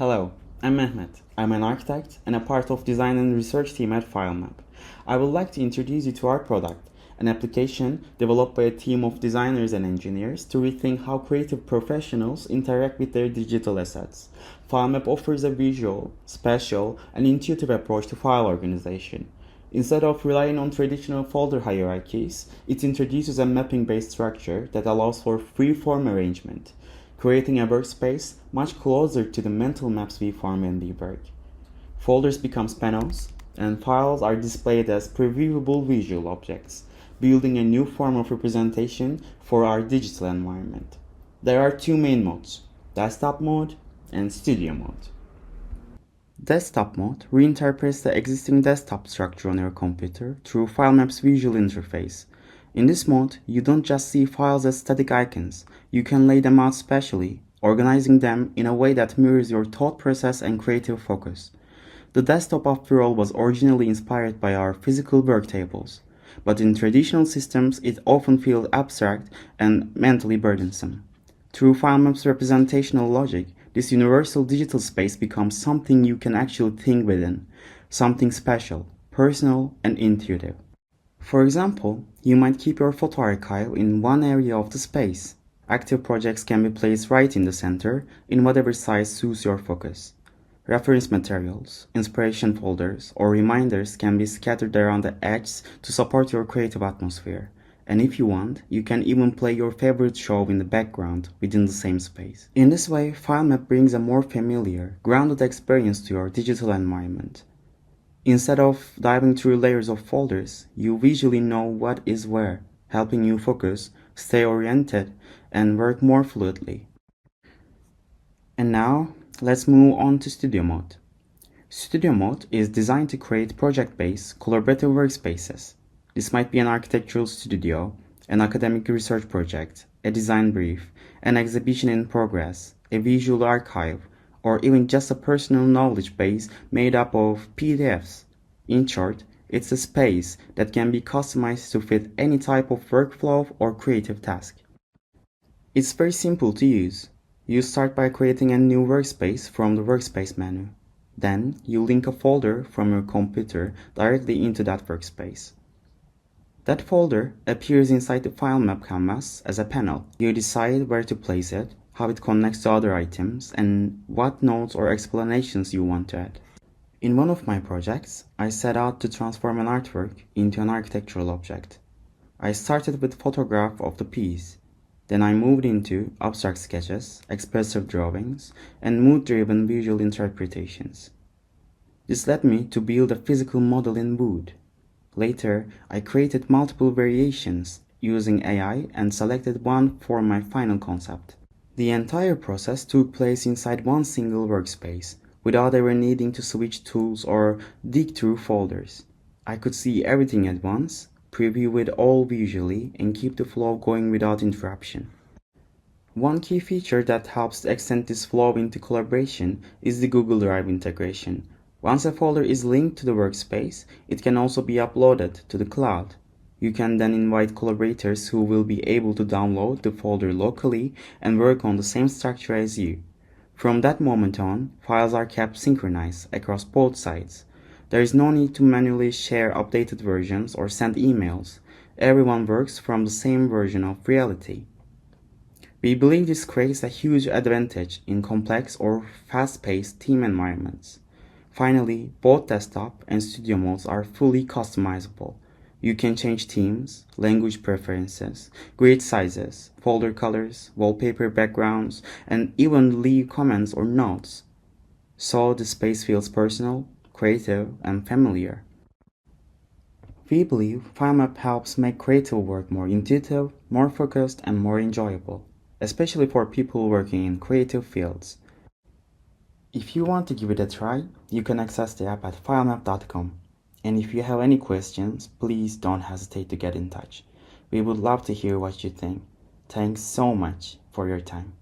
Hello, I'm Mehmet. I'm an architect and a part of design and research team at FileMap. I would like to introduce you to our product, an application developed by a team of designers and engineers to rethink how creative professionals interact with their digital assets. FileMap offers a visual, spatial, and intuitive approach to file organization. Instead of relying on traditional folder hierarchies, it introduces a mapping-based structure that allows for free-form arrangement, creating a workspace much closer to the mental maps we form when we work. Folders become panels, and files are displayed as previewable visual objects, building a new form of representation for our digital environment. There are two main modes, desktop mode and studio mode. Desktop mode reinterprets the existing desktop structure on your computer through FileMap's visual interface. In this mode, you don't just see files as static icons, you can lay them out spatially, organizing them in a way that mirrors your thought process and creative focus. The desktop, after all, was originally inspired by our physical work tables, but in traditional systems it often feels abstract and mentally burdensome. Through FileMap's representational logic, this universal digital space becomes something you can actually think within, something special, personal, and intuitive. For example, you might keep your photo archive in one area of the space. Active projects can be placed right in the center, in whatever size suits your focus. Reference materials, inspiration folders, or reminders can be scattered around the edges to support your creative atmosphere. And if you want, you can even play your favorite show in the background within the same space. In this way, FileMap brings a more familiar, grounded experience to your digital environment. Instead of diving through layers of folders, you visually know what is where, helping you focus, stay oriented, and work more fluidly. And now, let's move on to Studio Mode. Studio Mode is designed to create project-based, collaborative workspaces. This might be an architectural studio, an academic research project, a design brief, an exhibition in progress, a visual archive, or even just a personal knowledge base made up of PDFs. In short, it's a space that can be customized to fit any type of workflow or creative task. It's very simple to use. You start by creating a new workspace from the Workspace menu. Then, you link a folder from your computer directly into that workspace. That folder appears inside the FileMap canvas as a panel. You decide where to place it, how it connects to other items, and what notes or explanations you want to add. In one of my projects, I set out to transform an artwork into an architectural object. I started with a photograph of the piece. Then I moved into abstract sketches, expressive drawings, and mood-driven visual interpretations. This led me to build a physical model in wood. Later, I created multiple variations using AI and selected one for my final concept. The entire process took place inside one single workspace, without ever needing to switch tools or dig through folders. I could see everything at once, preview it all visually, and keep the flow going without interruption. One key feature that helps extend this flow into collaboration is the Google Drive integration. Once a folder is linked to the workspace, it can also be uploaded to the cloud. You can then invite collaborators who will be able to download the folder locally and work on the same structure as you. From that moment on, files are kept synchronized across both sides. There is no need to manually share updated versions or send emails. Everyone works from the same version of reality. We believe this creates a huge advantage in complex or fast-paced team environments. Finally, both desktop and studio modes are fully customizable. You can change themes, language preferences, grid sizes, folder colors, wallpaper backgrounds, and even leave comments or notes. So the space feels personal, creative, and familiar. We believe FileMap helps make creative work more intuitive, more focused, and more enjoyable, especially for people working in creative fields. If you want to give it a try, you can access the app at filemap.com. And if you have any questions, please don't hesitate to get in touch. We would love to hear what you think. Thanks so much for your time.